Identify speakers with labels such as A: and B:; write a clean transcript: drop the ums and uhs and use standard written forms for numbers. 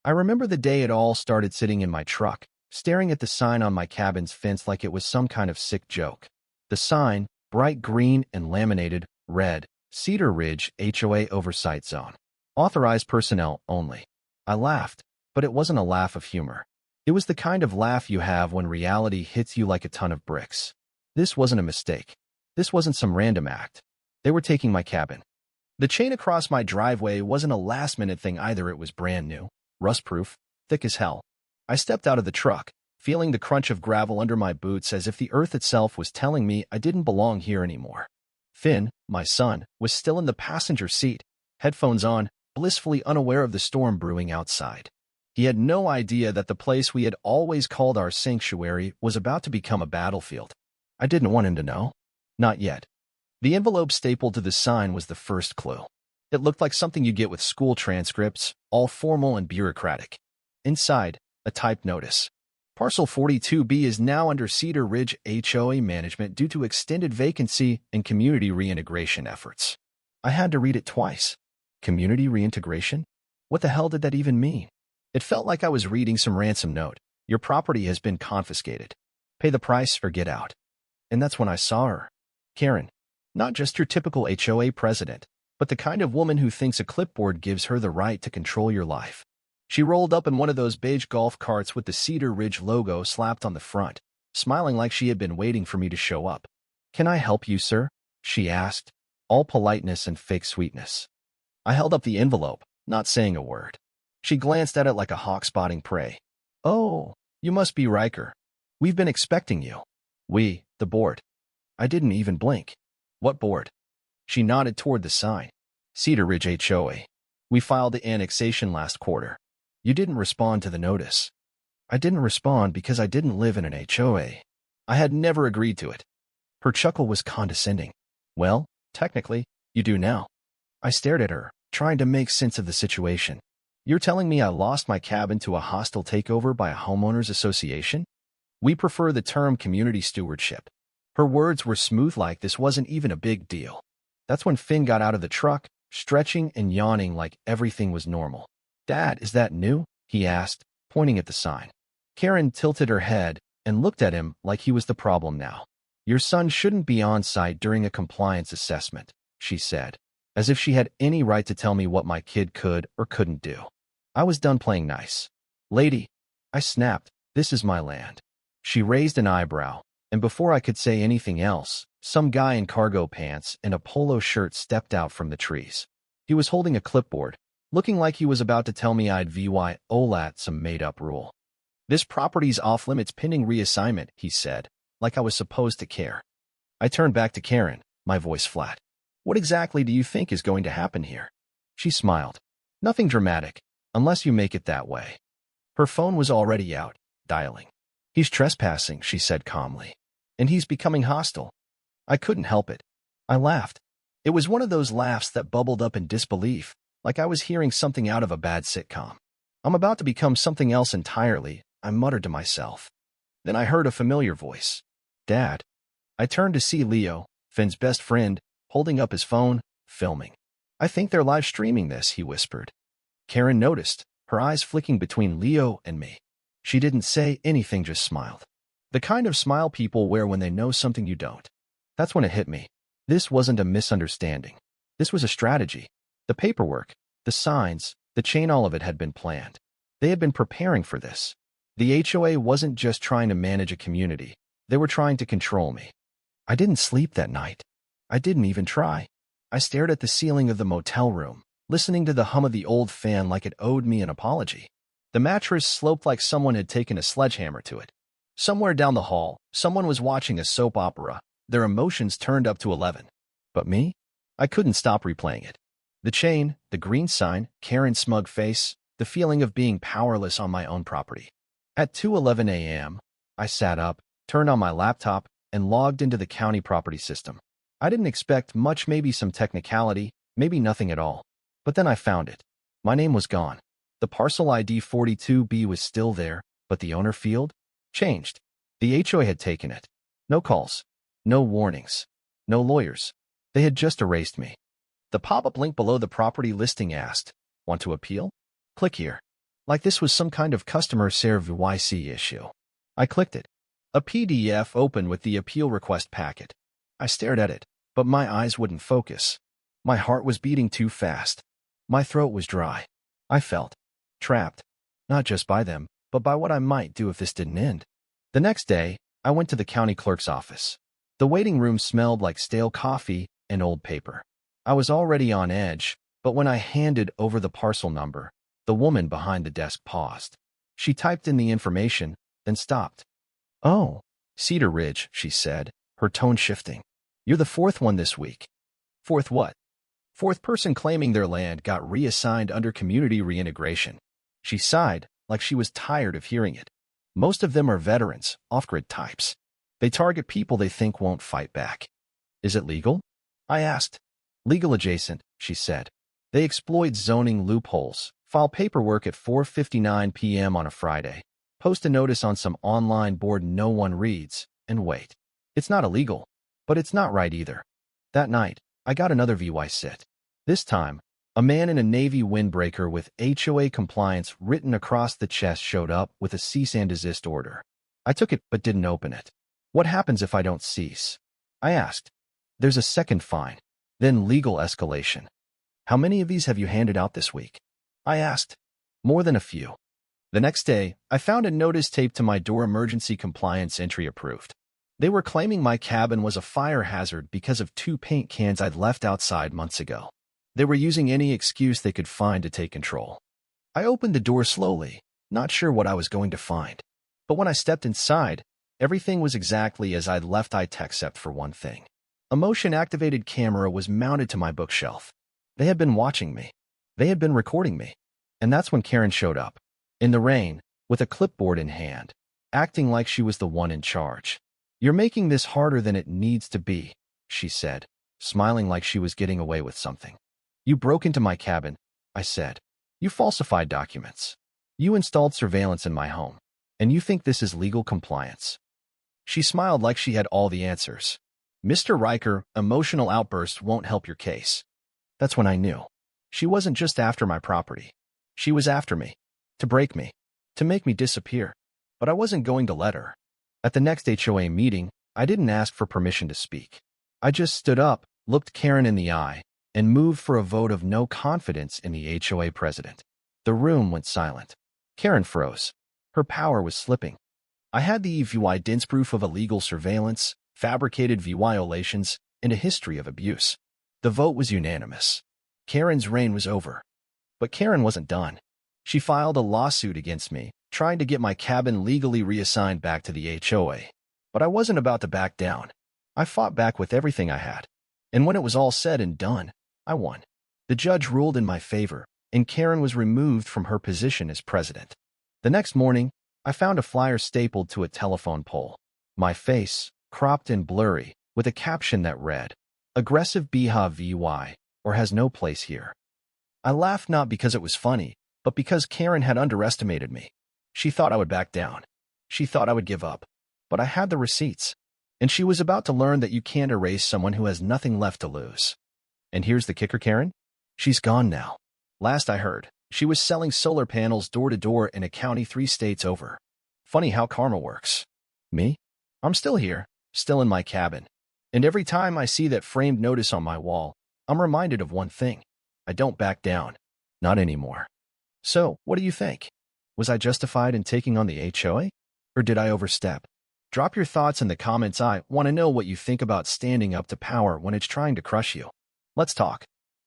A: I remember the day it all started, sitting in my truck, staring at the sign on my cabin's fence like it was some kind of sick joke. The sign, bright green and laminated, read, Cedar Ridge HOA Oversight Zone. Authorized personnel only. I laughed, but it wasn't a laugh of humor. It was the kind of laugh you have when reality hits you like a ton of bricks. This wasn't a mistake. This wasn't some random act. They were taking my cabin. The chain across my driveway wasn't a last-minute thing either. It was brand new, rust-proof, thick as hell. I stepped out of the truck, feeling the crunch of gravel under my boots as if the earth itself was telling me I didn't belong here anymore. Finn, my son, was still in the passenger seat, headphones on, blissfully unaware of the storm brewing outside. He had no idea that the place we had always called our sanctuary was about to become a battlefield. I didn't want him to know. Not yet. The envelope stapled to the sign was the first clue. It looked like something you get with school transcripts, all formal and bureaucratic. Inside, a typed notice. Parcel 42B is now under Cedar Ridge HOA management due to extended vacancy and community reintegration efforts. I had to read it twice. Community reintegration? What the hell did that even mean? It felt like I was reading some ransom note. Your property has been confiscated. Pay the price or get out. And that's when I saw her. Karen. Not just your typical HOA president, but the kind of woman who thinks a clipboard gives her the right to control your life. She rolled up in one of those beige golf carts with the Cedar Ridge logo slapped on the front, smiling like she had been waiting for me to show up. Can I help you, sir? She asked, all politeness and fake sweetness. I held up the envelope, not saying a word. She glanced at it like a hawk spotting prey. Oh, you must be Riker. We've been expecting you. We, the board. I didn't even blink. What board? She nodded toward the sign. Cedar Ridge HOA. We filed the annexation last quarter. You didn't respond to the notice. I didn't respond because I didn't live in an HOA. I had never agreed to it. Her chuckle was condescending. Well, technically, you do now. I stared at her, trying to make sense of the situation. You're telling me I lost my cabin to a hostile takeover by a homeowners association? We prefer the term community stewardship. Her words were smooth, like this wasn't even a big deal. That's when Finn got out of the truck, stretching and yawning like everything was normal. Dad, is that new? He asked, pointing at the sign. Karen tilted her head and looked at him like he was the problem now. Your son shouldn't be on site during a compliance assessment, she said, as if she had any right to tell me what my kid could or couldn't do. I was done playing nice. Lady, I snapped, this is my land. She raised an eyebrow, and before I could say anything else, some guy in cargo pants and a polo shirt stepped out from the trees. He was holding a clipboard, looking like he was about to tell me I'd violat some made-up rule. This property's off-limits pending reassignment, he said, like I was supposed to care. I turned back to Karen, my voice flat. What exactly do you think is going to happen here? She smiled. Nothing dramatic, unless you make it that way. Her phone was already out, dialing. He's trespassing, she said calmly. And he's becoming hostile. I couldn't help it. I laughed. It was one of those laughs that bubbled up in disbelief, like I was hearing something out of a bad sitcom. I'm about to become something else entirely, I muttered to myself. Then I heard a familiar voice. Dad. I turned to see Leo, Finn's best friend, holding up his phone, filming. I think they're live streaming this, he whispered. Karen noticed, her eyes flicking between Leo and me. She didn't say anything, just smiled. The kind of smile people wear when they know something you don't. That's when it hit me. This wasn't a misunderstanding. This was a strategy. The paperwork, the signs, the chain, all of it had been planned. They had been preparing for this. The HOA wasn't just trying to manage a community. They were trying to control me. I didn't sleep that night. I didn't even try. I stared at the ceiling of the motel room, listening to the hum of the old fan like it owed me an apology. The mattress sloped like someone had taken a sledgehammer to it. Somewhere down the hall, someone was watching a soap opera, their emotions turned up to 11. But me? I couldn't stop replaying it. The chain, the green sign, Karen's smug face, the feeling of being powerless on my own property. At 2:11 a.m., I sat up, turned on my laptop, and logged into the county property system. I didn't expect much, maybe some technicality, maybe nothing at all. But then I found it. My name was gone. The parcel ID 42B was still there, but the owner field? Changed. The HOA had taken it. No calls. No warnings. No lawyers. They had just erased me. The pop-up link below the property listing asked, Want to appeal? Click here. like this was some kind of customer service issue. I clicked it. A PDF opened with the appeal request packet. I stared at it, but my eyes wouldn't focus. My heart was beating too fast. My throat was dry. I felt trapped, not just by them, but by what I might do if this didn't end. The next day, I went to the county clerk's office. The waiting room smelled like stale coffee and old paper. I was already on edge, but when I handed over the parcel number, the woman behind the desk paused. She typed in the information, then stopped. "Oh, Cedar Ridge," she said, her tone shifting. "You're the fourth one this week." "Fourth what?" "Fourth person claiming their land got reassigned under community reintegration." She sighed, like she was tired of hearing it. "Most of them are veterans, off-grid types. They target people they think won't fight back." "Is it legal?" I asked. "Legal adjacent," she said. "They exploit zoning loopholes, file paperwork at 4:59 p.m. on a Friday, post a notice on some online board no one reads, and wait. It's not illegal, but it's not right either." That night, I got another VY sit. This time, a man in a navy windbreaker with HOA compliance written across the chest showed up with a cease and desist order. I took it but didn't open it. "What happens if I don't cease?" I asked. "There's a second fine, then legal escalation." "How many of these have you handed out this week?" I asked. "More than a few." The next day, I found a notice taped to my door: emergency compliance entry approved. They were claiming my cabin was a fire hazard because of 2 paint cans I'd left outside months ago. They were using any excuse they could find to take control. I opened the door slowly, not sure what I was going to find. But when I stepped inside, everything was exactly as I'd left it except for one thing. A motion-activated camera was mounted to my bookshelf. They had been watching me. They had been recording me. And that's when Karen showed up, in the rain, with a clipboard in hand, acting like she was the one in charge. "You're making this harder than it needs to be," she said, smiling like she was getting away with something. "You broke into my cabin," I said. "You falsified documents. You installed surveillance in my home. And you think this is legal compliance?" She smiled like she had all the answers. "Mr. Riker, emotional outbursts won't help your case." That's when I knew. She wasn't just after my property. She was after me. To break me. To make me disappear. But I wasn't going to let her. At the next HOA meeting, I didn't ask for permission to speak. I just stood up, looked Karen in the eye, and moved for a vote of no confidence in the HOA president. The room went silent. Karen froze. Her power was slipping. I had the evidence proof of illegal surveillance, fabricated violations, and a history of abuse. The vote was unanimous. Karen's reign was over. But Karen wasn't done. She filed a lawsuit against me, trying to get my cabin legally reassigned back to the HOA. But I wasn't about to back down. I fought back with everything I had. And when it was all said and done, I won. The judge ruled in my favor, and Karen was removed from her position as president. The next morning, I found a flyer stapled to a telephone pole. My face, cropped and blurry, with a caption that read, "Aggressive Biha VY, or has no place here." I laughed not because it was funny, but because Karen had underestimated me. She thought I would back down. She thought I would give up. But I had the receipts. And she was about to learn that you can't erase someone who has nothing left to lose. And here's the kicker, Karen. She's gone now. Last I heard, she was selling solar panels door to door in a county 3 states over. Funny how karma works. Me? I'm still here, still in my cabin. And every time I see that framed notice on my wall, I'm reminded of one thing. I don't back down. Not anymore. So, what do you think? Was I justified in taking on the HOA? Or did I overstep? Drop your thoughts in the comments. I want to know what you think about standing up to power when it's trying to crush you. Let's talk.